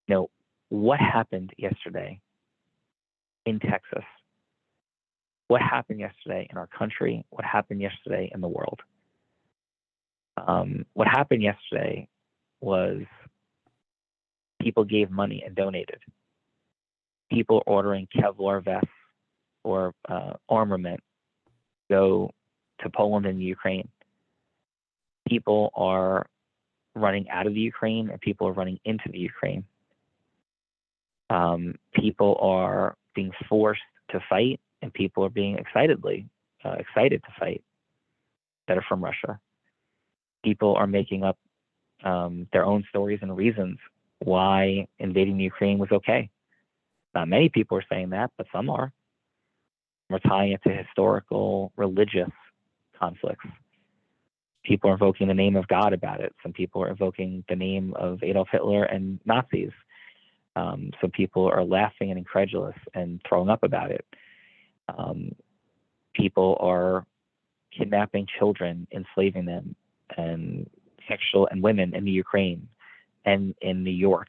You know, what happened yesterday in Texas? What happened yesterday in our country? What happened yesterday in the world? What happened yesterday was people gave money and donated. People ordering Kevlar vests or armament go to Poland and Ukraine. People are running out of the Ukraine and people are running into the Ukraine. People are being forced to fight and people are being excited to fight that are from Russia. People are making up their own stories and reasons why invading the Ukraine was okay. Not many people are saying that, but some are. We're tying it to historical, religious conflicts. People are invoking the name of God about it. Some people are invoking the name of Adolf Hitler and Nazis. Some people are laughing and incredulous and throwing up about it. People are kidnapping children, enslaving them, and sexual and women in the Ukraine and in New York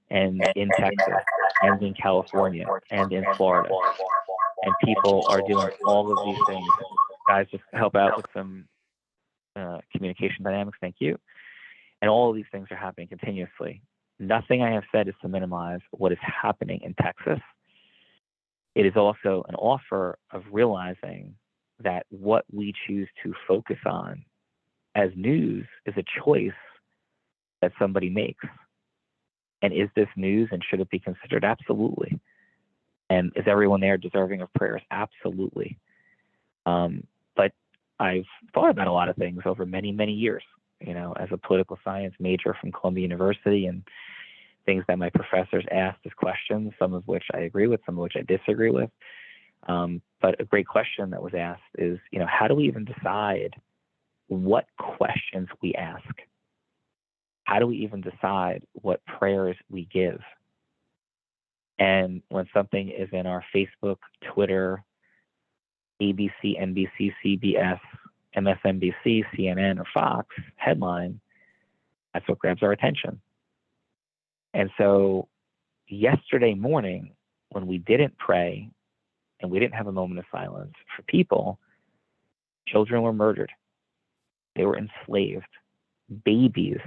and in Texas and in California and in Florida. And people are doing all of these things. Guys, just help out with some communication dynamics. Thank you. And all of these things are happening continuously. Nothing I have said is to minimize what is happening in Texas. It is also an offer of realizing that what we choose to focus on as news is a choice that somebody makes. And is this news and should it be considered? Absolutely. And is everyone there deserving of prayers? Absolutely. But I've thought about a lot of things over many, many years, you know, as a political science major from Columbia University, and things that my professors asked as questions, some of which I agree with, some of which I disagree with. But a great question that was asked is, you know, how do we even decide what questions we ask? How do we even decide what prayers we give? And when something is in our Facebook, Twitter, ABC, NBC, CBS, MSNBC, CNN, or Fox headline, that's what grabs our attention. And so yesterday morning, when we didn't pray and we didn't have a moment of silence for people, children were murdered. They were enslaved. Babies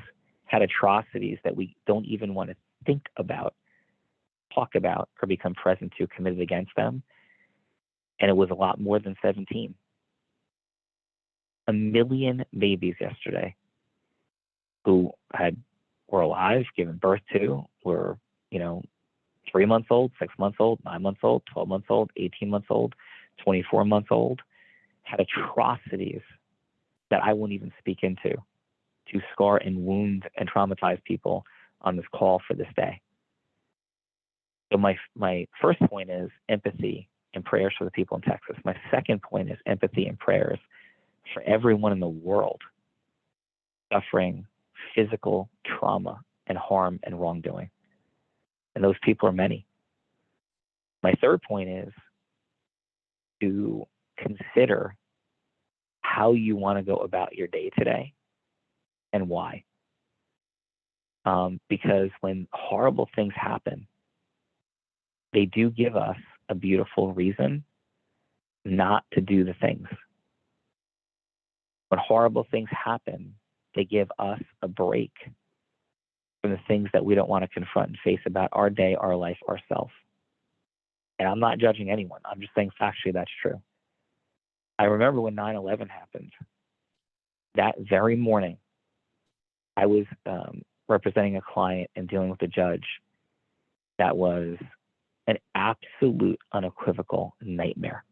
had atrocities that we don't even want to think about, talk about, or become present to committed against them. And it was a lot more than 17. 1 million babies yesterday who were alive, given birth to, were, 3 months old, 6 months old, 9 months old, 12 months old, 18 months old, 24 months old, had atrocities that I won't even speak into, to scar and wound and traumatize people on this call for this day. So my first point is empathy and prayers for the people in Texas. My second point is empathy and prayers for everyone in the world suffering physical trauma and harm and wrongdoing. And those people are many. My third point is to consider how you want to go about your day today and why. Because when horrible things happen, they do give us a beautiful reason not to do the things. When horrible things happen, they give us a break from the things that we don't want to confront and face about our day, our life, ourselves. And I'm not judging anyone. I'm just saying factually that's true. I remember when 9/11 happened. That very morning, I was representing a client and dealing with a judge that was an absolute, unequivocal nightmare.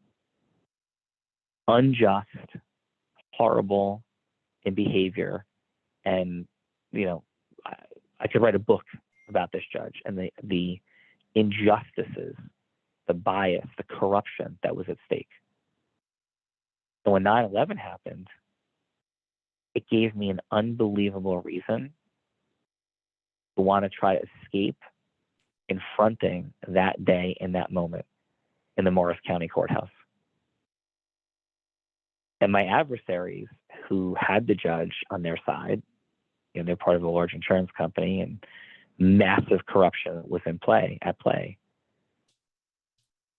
Unjust, horrible in behavior. And, I could write a book about this judge and the injustices, the bias, the corruption that was at stake. So when 9/11 happened, it gave me an unbelievable reason to want to try to escape confronting that day in that moment in the Morris County Courthouse. And my adversaries who had the judge on their side, they're part of a large insurance company and massive corruption was at play.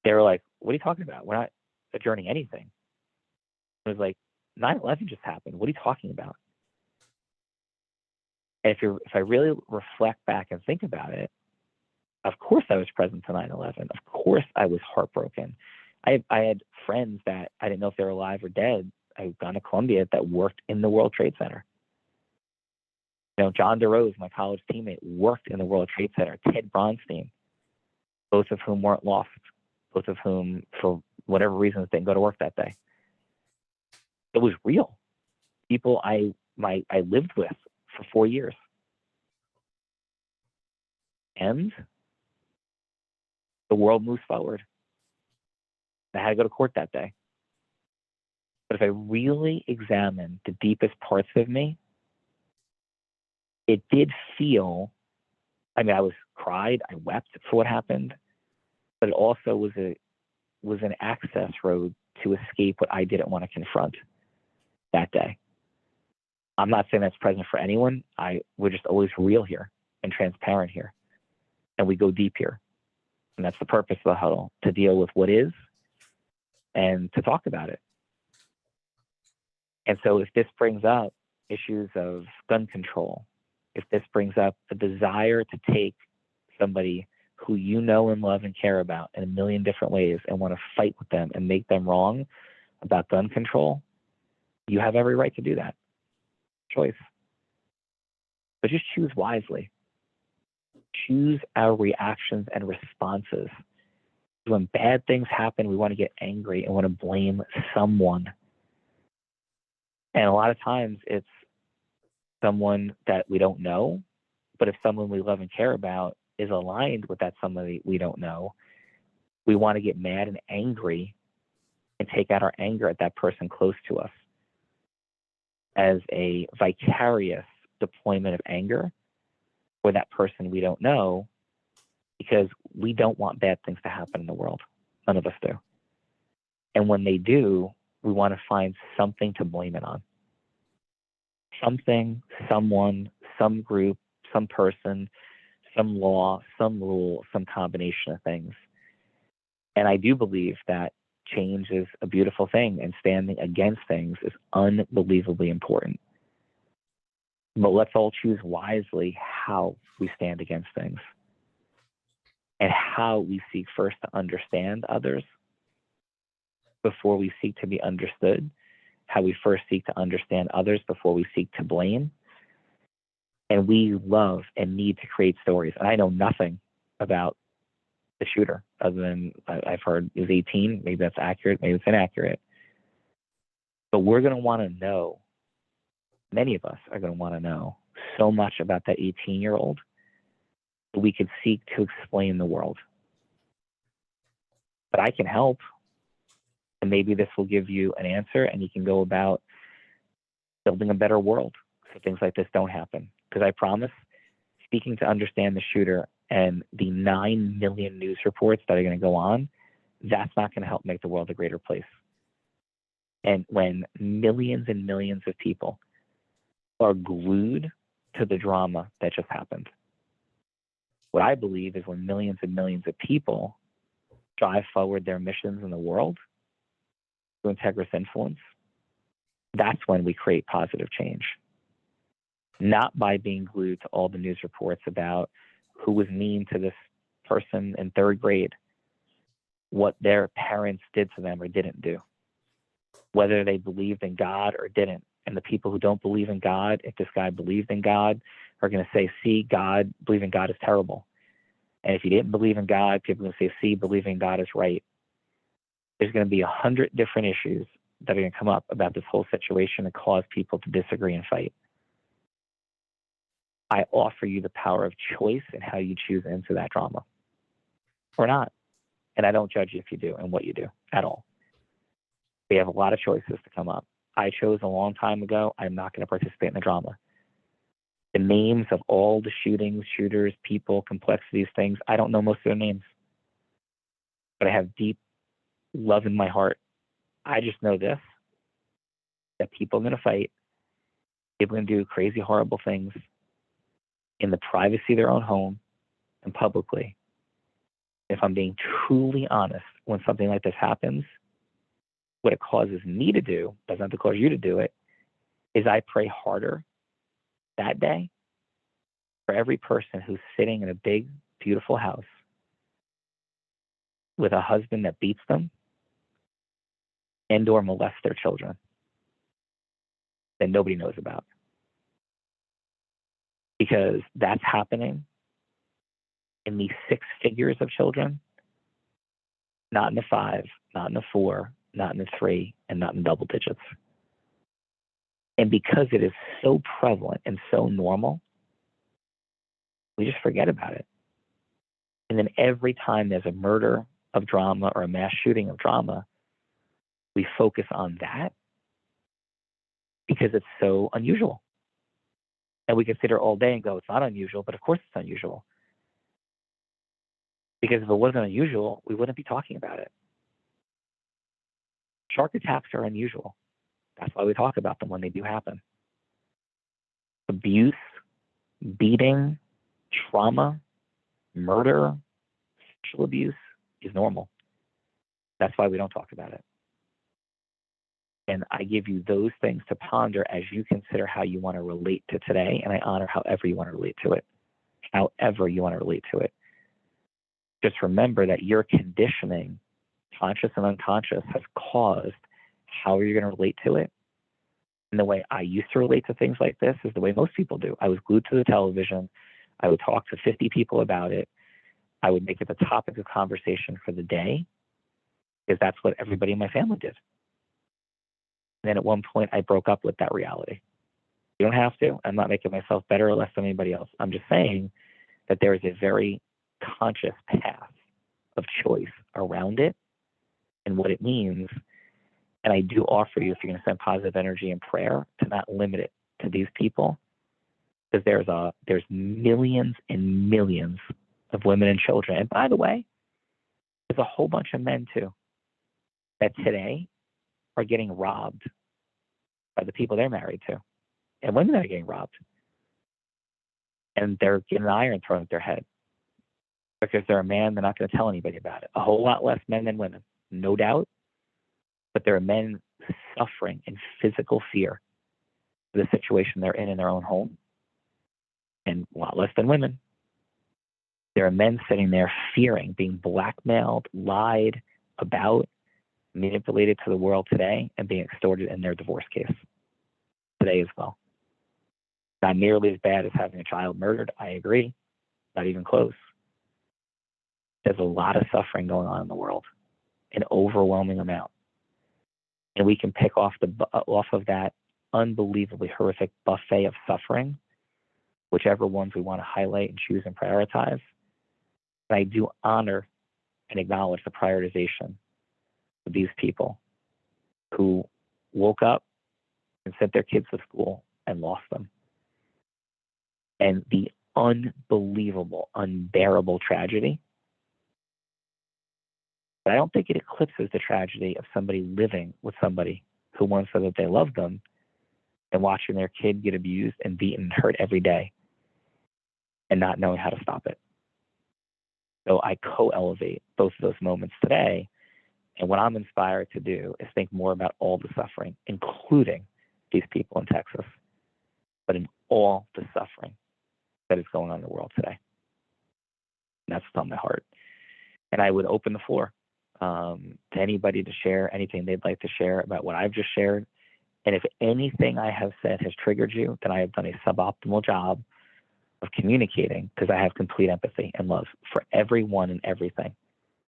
They were like, what are you talking about? We're not adjourning anything. It was like, 9/11 just happened. What are you talking about? And if I really reflect back and think about it, of course I was present to 9/11. Of course I was heartbroken. I had friends that I didn't know if they were alive or dead. I've gone to Columbia that worked in the World Trade Center. John DeRose, my college teammate, worked in the World Trade Center. Ted Bronstein, both of whom weren't lost, both of whom, for whatever reasons, didn't go to work that day. It was real. People I lived with for 4 years. And the world moves forward. I had to go to court that day. But if I really examine the deepest parts of me, it did feel, I cried, I wept for what happened, but it also was an access road to escape what I didn't want to confront that day. I'm not saying that's present for anyone. We're just always real here and transparent here. And we go deep here. And that's the purpose of the huddle, to deal with what is and to talk about it. And so if this brings up issues of gun control, if this brings up a desire to take somebody who you know and love and care about in a million different ways and want to fight with them and make them wrong about gun control, you have every right to do that. Choice. But just choose wisely. Choose our reactions and responses. When bad things happen, we want to get angry and want to blame someone. And a lot of times it's someone that we don't know, but if someone we love and care about is aligned with that somebody we don't know, we want to get mad and angry and take out our anger at that person close to us as a vicarious deployment of anger for that person we don't know, because we don't want bad things to happen in the world. None of us do. And when they do, we want to find something to blame it on. Something, someone, some group, some person, some law, some rule, some combination of things. And I do believe that change is a beautiful thing, and standing against things is unbelievably important. But let's all choose wisely how we stand against things and how we seek first to understand others before we seek to be understood, how we first seek to understand others before we seek to blame. And we love and need to create stories. And I know nothing about the shooter other than I've heard he was 18. Maybe that's accurate, maybe it's inaccurate. But we're going to want to know, many of us are going to want to know so much about that 18-year-old that we could seek to explain the world. But I can help. And maybe this will give you an answer, and you can go about building a better world so things like this don't happen. Because I promise, speaking to understand the shooter and the 9 million news reports that are going to go on, that's not going to help make the world a greater place. And when millions and millions of people are glued to the drama that just happened, what I believe is when millions and millions of people drive forward their missions in the world through integrous influence, that's when we create positive change. Not by being glued to all the news reports about who was mean to this person in 3rd grade, what their parents did to them or didn't do, whether they believed in God or didn't. And the people who don't believe in God, if this guy believed in God, are going to say, see, believing God is terrible. And if you didn't believe in God, people are going to say, see, believing God is right. There's going to be 100 different issues that are going to come up about this whole situation and cause people to disagree and fight. I offer you the power of choice in how you choose into that drama or not. And I don't judge you if you do and what you do at all. We have a lot of choices to come up. I chose a long time ago, I'm not going to participate in the drama. The names of all the shootings, shooters, people, complexities, things, I don't know most of their names. But I have deep love in my heart. I just know this, that people are going to fight. People are going to do crazy, horrible things. in the privacy of their own home and publicly. If I'm being truly honest, when something like this happens, what it causes me to do, doesn't have to cause you to do it, is I pray harder that day for every person who's sitting in a big, beautiful house with a husband that beats them and or molests their children that nobody knows about. Because that's happening in the 6 figures of children, not in the 5, not in the 4, not in the 3, and not in double digits. And because it is so prevalent and so normal, we just forget about it. And then every time there's a murder of drama or a mass shooting of drama, we focus on that because it's so unusual. And we can sit here all day and go, it's not unusual, but of course it's unusual. Because if it wasn't unusual, we wouldn't be talking about it. Shark attacks are unusual. That's why we talk about them when they do happen. Abuse, beating, trauma, murder, sexual abuse is normal. That's why we don't talk about it. And I give you those things to ponder as you consider how you want to relate to today, and I honor however you want to relate to it. However you want to relate to it. Just remember that your conditioning, conscious and unconscious, has caused how you're going to relate to it. And the way I used to relate to things like this is the way most people do. I was glued to the television. I would talk to 50 people about it. I would make it the topic of conversation for the day because that's what everybody in my family did. And then at one point, I broke up with that reality. You don't have to. I'm not making myself better or less than anybody else. I'm just saying that there is a very conscious path of choice around it and what it means. And I do offer you, if you're going to send positive energy and prayer, to not limit it to these people, because there's millions and millions of women and children. And by the way, there's a whole bunch of men too that today are getting robbed by the people they're married to, and women that are getting robbed, and they're getting an iron thrown at their head because they're a man. They're not going to tell anybody about it. A whole lot less men than women, no doubt. But there are men suffering in physical fear for the situation they're in their own home, and a lot less than women. There are men sitting there fearing being blackmailed, lied about, manipulated to the world today, and being extorted in their divorce case today as well. Not nearly as bad as having a child murdered, I agree. Not even close. There's a lot of suffering going on in the world, an overwhelming amount. And we can pick off of that unbelievably horrific buffet of suffering, whichever ones we want to highlight and choose and prioritize. But I do honor and acknowledge the prioritization of these people who woke up and sent their kids to school and lost them. And the unbelievable, unbearable tragedy. But I don't think it eclipses the tragedy of somebody living with somebody who once said that they loved them and watching their kid get abused and beaten and hurt every day and not knowing how to stop it. So I co-elevate both of those moments today. And what I'm inspired to do is think more about all the suffering, including these people in Texas, but in all the suffering that is going on in the world today. And that's what's on my heart. And I would open the floor to anybody to share anything they'd like to share about what I've just shared. And if anything I have said has triggered you, then I have done a suboptimal job of communicating, because I have complete empathy and love for everyone and everything.